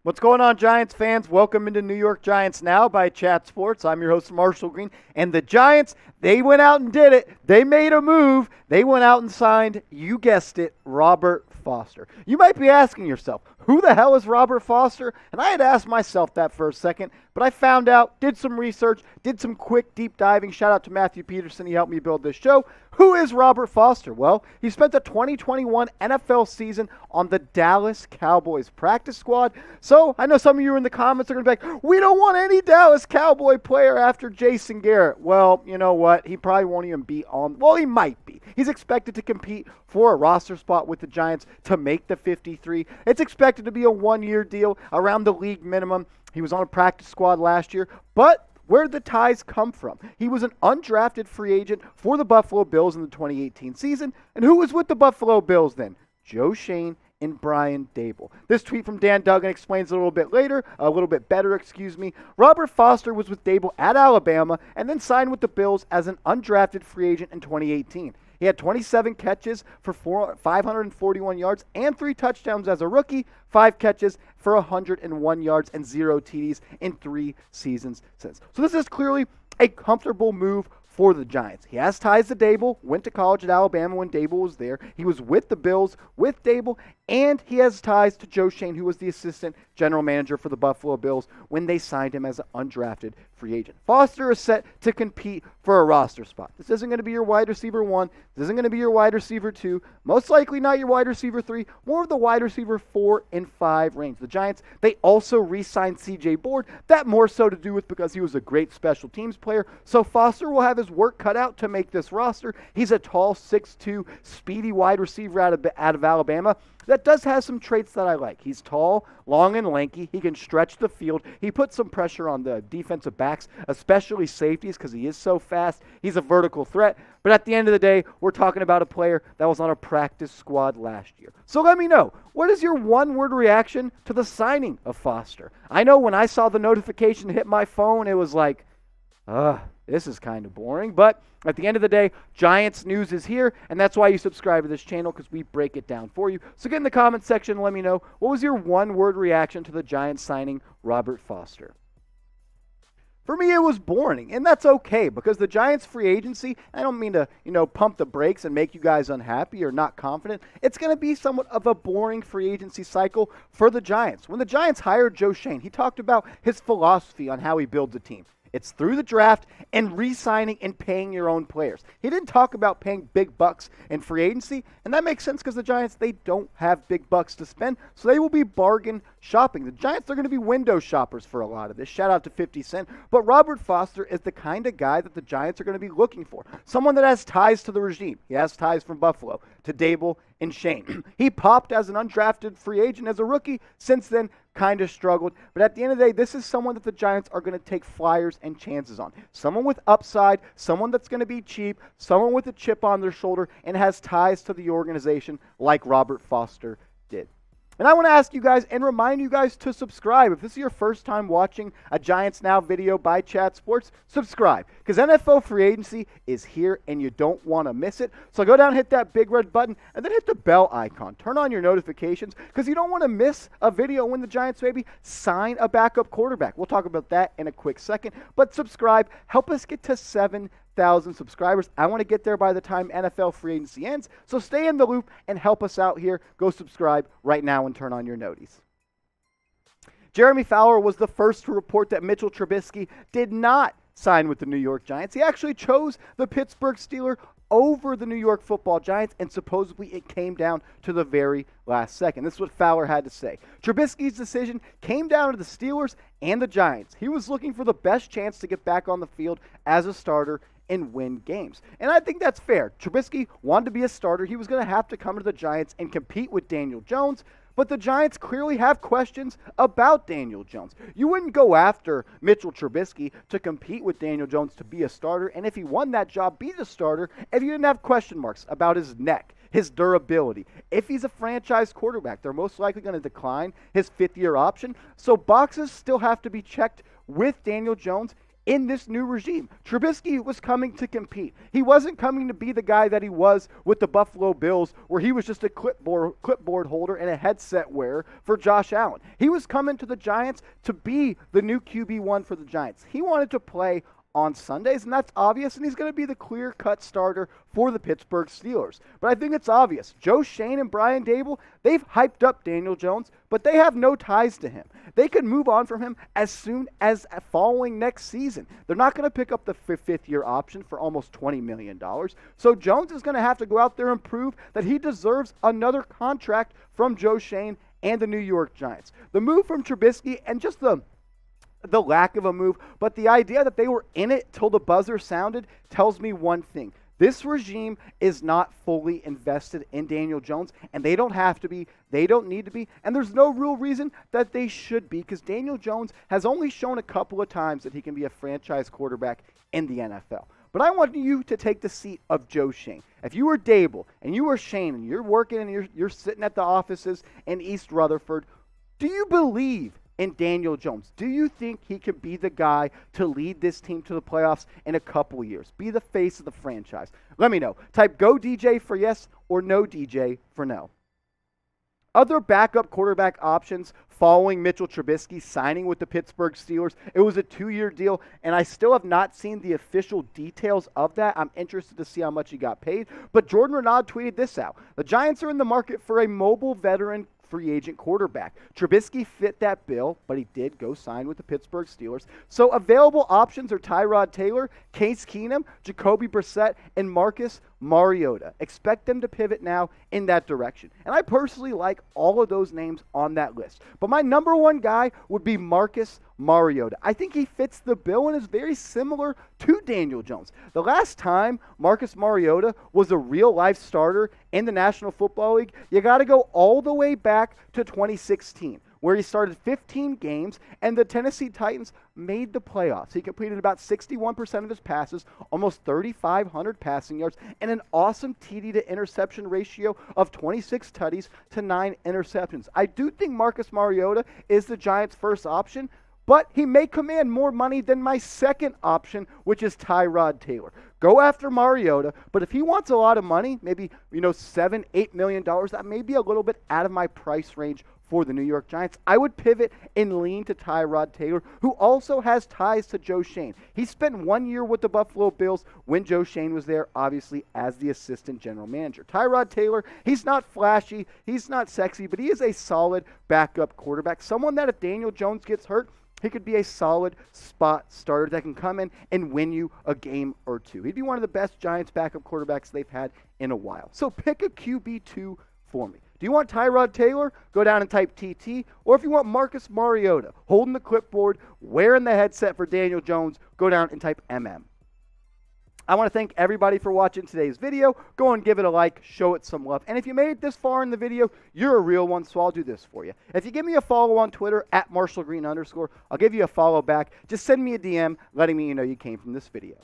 What's going on, Giants fans? Welcome into New York Giants Now by Chat Sports. I'm your host, Marshall Green. And the Giants, they went out and did it. They made a move. They went out and signed, you guessed it, Robert Foster. You might be asking yourself, who the hell is Robert Foster? And I had asked myself that for a second, but I found out, did some research, did some quick deep diving. Shout out to Matthew Peterson. He helped me build this show. Who is Robert Foster? Well, he spent the 2021 NFL season on the Dallas Cowboys practice squad. So I know some of you in the comments are going to be like, we don't want any Dallas Cowboy player after Jason Garrett. Well, you know what? He probably won't even be on. Well, he might be. He's expected to compete for a roster spot with the Giants to make the 53. It's expected to be a one-year deal around the league minimum. He was on a practice squad last year, but where did the ties come from? He was an undrafted free agent for the Buffalo Bills in the 2018 season. And who was with the Buffalo Bills then? Joe Schoen and Brian Daboll. This tweet from Dan Duggan explains a little bit better. Robert Foster was with Daboll at Alabama and then signed with the Bills as an undrafted free agent in 2018. He had 27 catches for 541 yards and 3 touchdowns as a rookie, 5 catches for 101 yards and 0 TDs in 3 seasons since. So this is clearly a comfortable move for the Giants. He has ties to Daboll, went to college at Alabama when Daboll was there. He was with the Bills, with Daboll, and he has ties to Joe Schoen, who was the assistant general manager for the Buffalo Bills when they signed him as an undrafted free agent. Foster is set to compete for a roster spot. This isn't going to be your wide receiver 1. This isn't going to be your wide receiver 2. Most likely not your wide receiver 3. More of the wide receiver 4 and 5 range. The Giants, they also re-signed C.J. Board. That more so to do with because he was a great special teams player. So Foster will have his work cut out to make this roster. He's a tall 6'2", speedy wide receiver out of Alabama. That does have some traits that I like. He's tall, long, and lanky. He can stretch the field. He puts some pressure on the defensive backs, especially safeties, because he is so fast. He's a vertical threat. But at the end of the day, we're talking about a player that was on a practice squad last year. So let me know, what is your one-word reaction to the signing of Foster? I know when I saw the notification hit my phone, it was like, this is kind of boring. But at the end of the day, Giants news is here, and that's why you subscribe to this channel, because we break it down for you. So get in the comments section and let me know, what was your one-word reaction to the Giants signing Robert Foster? For me, it was boring, and that's okay, because the Giants free agency, I don't mean to, pump the brakes and make you guys unhappy or not confident. It's going to be somewhat of a boring free agency cycle for the Giants. When the Giants hired Joe Schoen, he talked about his philosophy on how he builds a team. It's through the draft and re-signing and paying your own players. He didn't talk about paying big bucks in free agency, and that makes sense because the Giants, they don't have big bucks to spend, so they will be bargain shopping. The Giants are going to be window shoppers for a lot of this. Shout out to 50 Cent. But Robert Foster is the kind of guy that the Giants are going to be looking for. Someone that has ties to the regime. He has ties from Buffalo to Daboll and Schoen. He popped as an undrafted free agent as a rookie. Since then, kind of struggled. But at the end of the day, this is someone that the Giants are going to take flyers and chances on. Someone with upside, someone that's going to be cheap, someone with a chip on their shoulder, and has ties to the organization like Robert Foster did. And I want to ask you guys and remind you guys to subscribe. If this is your first time watching a Giants Now video by Chat Sports, subscribe. Because NFL free agency is here and you don't want to miss it. So go down, hit that big red button, and then hit the bell icon. Turn on your notifications because you don't want to miss a video when the Giants maybe sign a backup quarterback. We'll talk about that in a quick second. But subscribe. Help us get to 7,000 subscribers. I want to get there by the time NFL free agency ends. So stay in the loop and help us out here. Go subscribe right now and turn on your noties. Jeremy Fowler was the first to report that Mitchell Trubisky did not sign with the New York Giants. He actually chose the Pittsburgh Steelers over the New York Football Giants, and supposedly it came down to the very last second. This is what Fowler had to say. Trubisky's decision came down to the Steelers and the Giants. He was looking for the best chance to get back on the field as a starter and win games. And I think that's fair. Trubisky wanted to be a starter. He was going to have to come to the Giants and compete with Daniel Jones, but the Giants clearly have questions about Daniel Jones. You wouldn't go after Mitchell Trubisky to compete with Daniel Jones to be a starter, and if he won that job, be the starter, if you didn't have question marks about his neck, his durability. If he's a franchise quarterback, they're most likely going to decline his fifth-year option. So boxes still have to be checked with Daniel Jones in this new regime. Trubisky was coming to compete. He wasn't coming to be the guy that he was with the Buffalo Bills, where he was just a clipboard holder and a headset wearer for Josh Allen. He was coming to the Giants to be the new QB1 for the Giants. He wanted to play on Sundays, and that's obvious, and he's going to be the clear-cut starter for the Pittsburgh Steelers. But I think it's obvious. Joe Schoen and Brian Daboll, they've hyped up Daniel Jones, but they have no ties to him. They could move on from him as soon as following next season. They're not going to pick up the fifth-year option for almost $20 million. So Jones is going to have to go out there and prove that he deserves another contract from Joe Schoen and the New York Giants. The move from Trubisky and just the lack of a move, but the idea that they were in it till the buzzer sounded tells me one thing. This regime is not fully invested in Daniel Jones, and they don't have to be, they don't need to be, and there's no real reason that they should be, because Daniel Jones has only shown a couple of times that he can be a franchise quarterback in the NFL. But I want you to take the seat of Joe Schoen. If you were Daboll and you were Schoen and you're working and you're sitting at the offices in East Rutherford, do you believe in Daniel Jones? Do you think he could be the guy to lead this team to the playoffs in a couple of years? Be the face of the franchise? Let me know. Type go DJ for yes or no DJ for no. Other backup quarterback options following Mitchell Trubisky signing with the Pittsburgh Steelers. It was a 2-year deal, and I still have not seen the official details of that. I'm interested to see how much he got paid. But Jordan Renaud tweeted this out. The Giants are in the market for a mobile veteran free agent quarterback. Trubisky fit that bill, but he did go sign with the Pittsburgh Steelers. So available options are Tyrod Taylor, Case Keenum, Jacoby Brissett, and Marcus Mariota. Expect them to pivot now in that direction. And I personally like all of those names on that list. But my number one guy would be Marcus Mariota. I think he fits the bill and is very similar to Daniel Jones. The last time Marcus Mariota was a real-life starter in the National Football League, you got to go all the way back to 2016, where he started 15 games, and the Tennessee Titans made the playoffs. He completed about 61% of his passes, almost 3,500 passing yards, and an awesome TD to interception ratio of 26 tutties to 9 interceptions. I do think Marcus Mariota is the Giants' first option, but he may command more money than my second option, which is Tyrod Taylor. Go after Mariota, but if he wants a lot of money, maybe, $7-8 million, that may be a little bit out of my price range for the New York Giants. I would pivot and lean to Tyrod Taylor, who also has ties to Joe Schoen. He spent 1 year with the Buffalo Bills when Joe Schoen was there, obviously, as the assistant general manager. Tyrod Taylor, he's not flashy, he's not sexy, but he is a solid backup quarterback. Someone that if Daniel Jones gets hurt, he could be a solid spot starter that can come in and win you a game or two. He'd be one of the best Giants backup quarterbacks they've had in a while. So pick a QB2 for me. Do you want Tyrod Taylor? Go down and type TT. Or if you want Marcus Mariota, holding the clipboard, wearing the headset for Daniel Jones, go down and type MM. I want to thank everybody for watching today's video. Go and give it a like, show it some love. And if you made it this far in the video, you're a real one, so I'll do this for you. If you give me a follow on Twitter, @MarshallGreen_, I'll give you a follow back. Just send me a DM letting me know you came from this video.